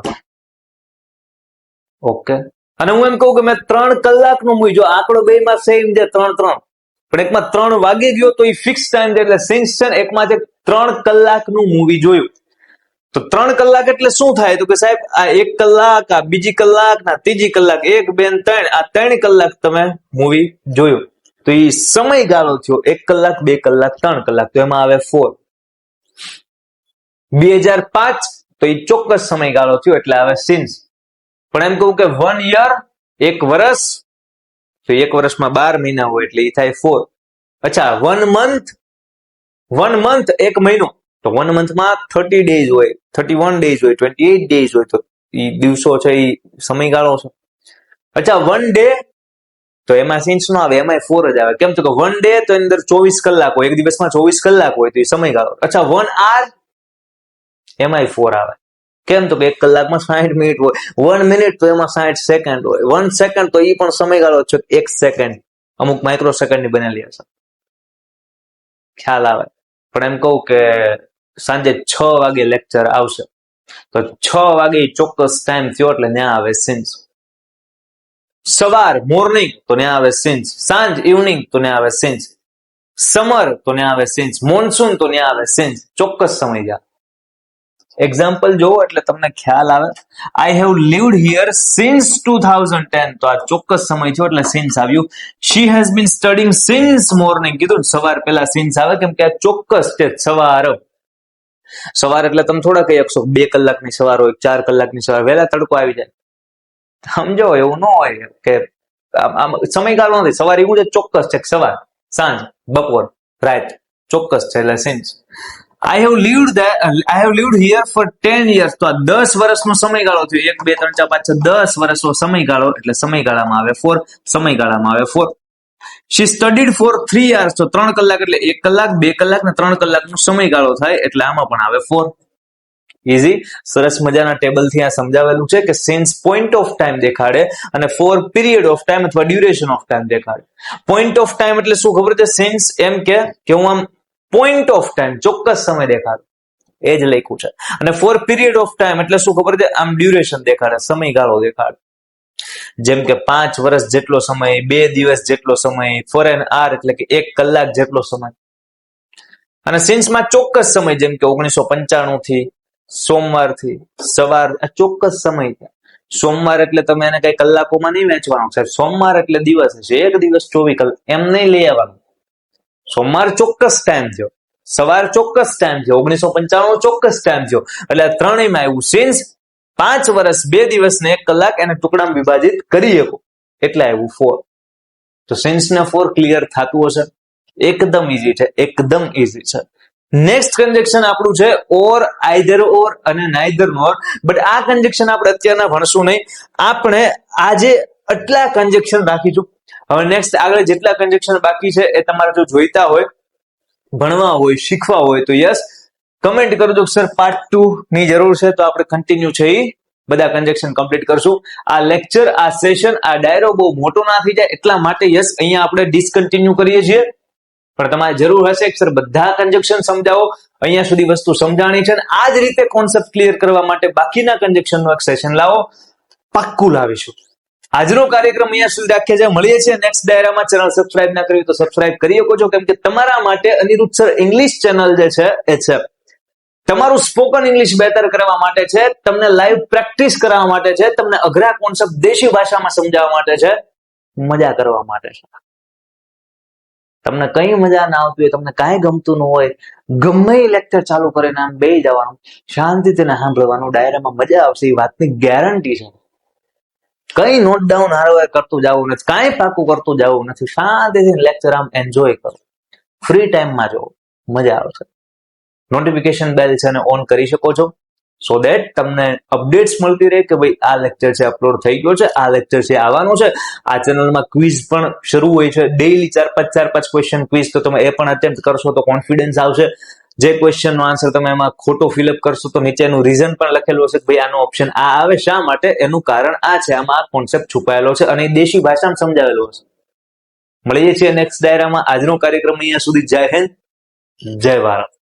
ઓકે. અને હું એમ કહું કે મેં 3 કલાકનું મૂવી જો, આંકડો બે માં સેમ છે 3-3, પણ એકમાં 3 વાગે ગયો તો એ ફિક્સ ટાઈમ છે એટલે સિન્સ છે. એકમાં છે 3 કલાકનું મૂવી જોયું તો 3 કલાક એટલે શું થાય? તો કે સાહેબ આ 1 કલાક, આ બીજી કલાક, આ ત્રીજી કલાક, 1 2 3, આ 3 કલાક તમે મૂવી જોયું તો એ સમયગાળો થયો 1 કલાક, 2 કલાક, 3 કલાક, તો એમાં આવે 4. 2005 તો એ ચોક્કસ સમયગાળો થયો એટલે આવે સિન્સ. પણ એમ કહું કે 1 યર, 1 વર્ષ, તો 1 વર્ષમાં 12 મહિના હોય એટલે એ થાય 4. અચ્છા 1 મંથ, 1 મંથ 1 મહિનો, તો 1 મંથમાં 30 ડેઝ હોય, 31 ડેઝ હોય, 28 ડેઝ હોય, તો એ દિવસો છે એ સમયગાળો છે. અચ્છા 1 ડે તો એમાં સિન્સ નો આવે, એમાં 4 જ આવે. કેમ? તો કે 1 ડે તો એની અંદર 24 કલાક હોય, એક દિવસમાં 24 કલાક હોય તો એ સમયગાળો. અચ્છા 1 hour એમાંય 4 આવે. કેમ? તો કે 1 કલાકમાં 60 મિનિટ હોય, 1 મિનિટ તો એમાં 60 સેકન્ડ હોય, 1 સેકન્ડ તો એ પણ સમયગાળો છે, 1 સેકન્ડ અમુક માઇક્રો સેકન્ડ ની બનેલી હશે. ખ્યાલ આવે? પણ એમ કહું કે સાંજે 6 વાગે લેક્ચર આવશે તો 6 વાગે ચોક્કસ ટાઈમ થયો એટલે ત્યાં આવે સિન્સ. સવાર મોર્નિંગ તો ત્યાં આવે સિન્સ, સાંજ ઇવનિંગ તો ત્યાં આવે સિન્સ, સમર તો ત્યાં આવે સિન્સ, મોનસૂન તો ત્યાં આવે સિન્સ. ચોક્કસ સમય જાય. એક્ઝામ્પલ જોવો એટલે તમને ખ્યાલ આવે. I have lived here since 2010 તો આ ચોક્કસ સમય થયો એટલે સિન્સ આવ્યું. She has been studying since morning કીધું સવાર પહેલા સિન્સ આવે કેમ કે આ ચોક્કસ છે. સવાર એટલે તમે થોડા કહી શકશો 2 કલાકની સવાર હોય, 4 કલાકની સવાર, વહેલા તડકો આવી જાય. સમજો એવું ન હોય કે આમ સમયગાળો નથી. સવાર એવું છે, ચોક્કસ છે. સવાર, સાંજ, બપોર, રાત ચોક્કસ છે એટલે since. I have lived here for 10 years તો આ 10 વર્ષનો સમયગાળો થયો. 1 2 3 4 5 6 10 વર્ષનો સમયગાળો એટલે સમયગાળામાં આવે 4. સમયગાળામાં આવે 4. She studied for 3 hours તો 3 કલાક એટલે 1 કલાક, 2 કલાક ને 3 કલાકનો સમયગાળો થાય એટલે આમાં પણ આવે 4. ઈઝી. સરસ મજાના ટેબલ થી આ સમજાવેલું છે કે સિન્સ પોઈન્ટ ઓફ ટાઈમ દેખાડે અને ફોર પીરિયડ ઓફ ટાઈમ અથવા ડ્યુરેશન ઓફ ટાઈમ દેખાડે. પોઈન્ટ ઓફ ટાઈમ એટલે શું ખબર છે? સિન્સ એમ કે હું આમ પોઈન્ટ ઓફ ટાઈમ ચોક્કસ સમય દેખાડે, એ જ લખ્યું છે. અને ફોર પીરિયડ ઓફ ટાઈમ એટલે શું ખબર છે? આમ ડ્યુરેશન દેખાડે, સમયગાળો દેખાડે. જેમ કે 5 વર્ષ જેટલો સમય, 2 દિવસ જેટલો સમય, ફોર એન આર એટલે કે 1 કલાક જેટલો સમય. અને સિન્સમાં ચોક્કસ સમય જેમ કે 1995 થી સોમવાર થી સવાર, આ ચોક્કસ સમય છે. સોમવાર એટલે તમે એને કઈ કલાકોમાં નહીં વેચવાનું સાહેબ. સોમવાર એટલે દિવસ છે, 1 દિવસ 24 કલાક એમ નહીં લઈ આવવાનું. સોમવાર ચોક્કસ ટાઈમ થયો, સવાર ચોક્કસ ટાઈમ થયો, 1995 ચોક્કસ ટાઈમ થયો. એટલે આ ત્રણેયમાં આવ્યું સિન્સ. 5 વર્ષ 2 દિવસ ને 1 કલાક એને ટુકડામાં વિભાજિત કરી શકો એટલે આવ્યું 4. તો સિન્સ ને 4 ક્લિયર થતું હશે? એકદમ ઈઝી છે, એકદમ ઈઝી છે. નેક્સ્ટ કન્જેક્શન આપણું છે ઓર, આઈધર ઓર અને નાઈધર નોર. બટ આ કન્જેક્શન આપણે અત્યારના ભણશું નહીં. આપણે આજે આટલા કન્જેક્શન રાખીશું. હવે નેક્સ્ટ આગળ જેટલા કન્જેક્શન બાકી છે એ તમારે જો જોઈતા હોય, ભણવા હોય, શીખવા હોય તો યસ કમેન્ટ કરજો સર પાર્ટ 2 ની જરૂર છે તો આપણે કન્ટિન્યુ છે એ બધા કન્જેક્શન કમ્પ્લીટ કરશું. આ લેક્ચર, આ સેશન, આ ડાયરો બહુ મોટો ના થઈ જાય એટલા માટે યસ અહીંયા આપણે ડિસકન્ટિન્યુ કરીએ છીએ. પણ તમારે જરૂર હશે કે સર બધા કન્જક્શન સમજાવો, અહીંયા સુધી વસ્તુ સમજાણી છે, અને આ જ રીતે કોન્સેપ્ટ ક્લિયર કરવા માટે બાકીના કન્જક્શનનું એક સેશન લાવો, પાક્કું લાવીશું. આજનો કાર્યક્રમ અહીંયા સુધી રાખીએ છીએ. મળીએ છીએ નેક્સ્ટ ડાયરામાં. ચેનલ સબસ્ક્રાઇબ ના કરી તો સબસ્ક્રાઇબ કરી શકો છો, કેમ કે તમારા માટે અનિરુદ્ધ સર ઇંગ્લિશ ચેનલ જે છે એ છે તમારું સ્પોકન ઇંગ્લિશ બેટર કરવા માટે છે, તમને લાઈવ પ્રેક્ટિસ કરવા માટે છે, તમને અઘરા કોન્સેપ્ટ દેશી ભાષામાં સમજાવવા માટે છે, મજા કરવા માટે છે. તમને કઈ મજા ના આવતી હોય, તમને કાંઈ ગમતું ન હોય, ગમે લેક્ચર ચાલુ કરીને આમ બેસી જવાનું, શાંતિથી સાંભળવાનું, ડાયરામાં મજા આવશે એ વાતની ગેરંટી છે. કઈ નોટ ડાઉન હારવાર કરતું જવું નથી, કાંઈ પાકું કરતું જવું નથી, શાંતિથી લેક્ચર આમ એન્જોય કરો, ફ્રી ટાઈમમાં જો મજા આવશે. નોટિફિકેશન બેલ છે ને ઓન કરી શકો છો, સો દેટ તમને અપડેટ્સ મળતી રહે કે ભાઈ આ લેક્ચર છે અપલોડ થઈ ગયો છે, આ લેક્ચર છે આવવાનું છે. આ ચેનલમાં ક્વિઝ પણ શરૂ હોય છે, ડેઈલી 4-5 ક્વેશ્ચન ક્વિઝ, તો તમે એ પણ અટેમ્પ્ટ કરશો તો કોન્ફિડન્સ આવશે. જે ક્વેશ્ચનનો આન્સર તમે એમાં ખોટો ફિલઅપ કરશો તો નીચેનું રીઝન પણ લખેલું હશે કે ભાઈ આનો ઓપ્શન આ આવે, શા માટે, એનું કારણ આ છે, આમાં આ કોન્સેપ્ટ છુપાયેલો છે, અને દેશી ભાષામાં સમજાવેલો હશે. મળીએ છીએ નેક્સ્ટ ડાયરામાં. આજનો કાર્યક્રમ અહીંયા સુધી. જય હિન્દ, જય ભારત.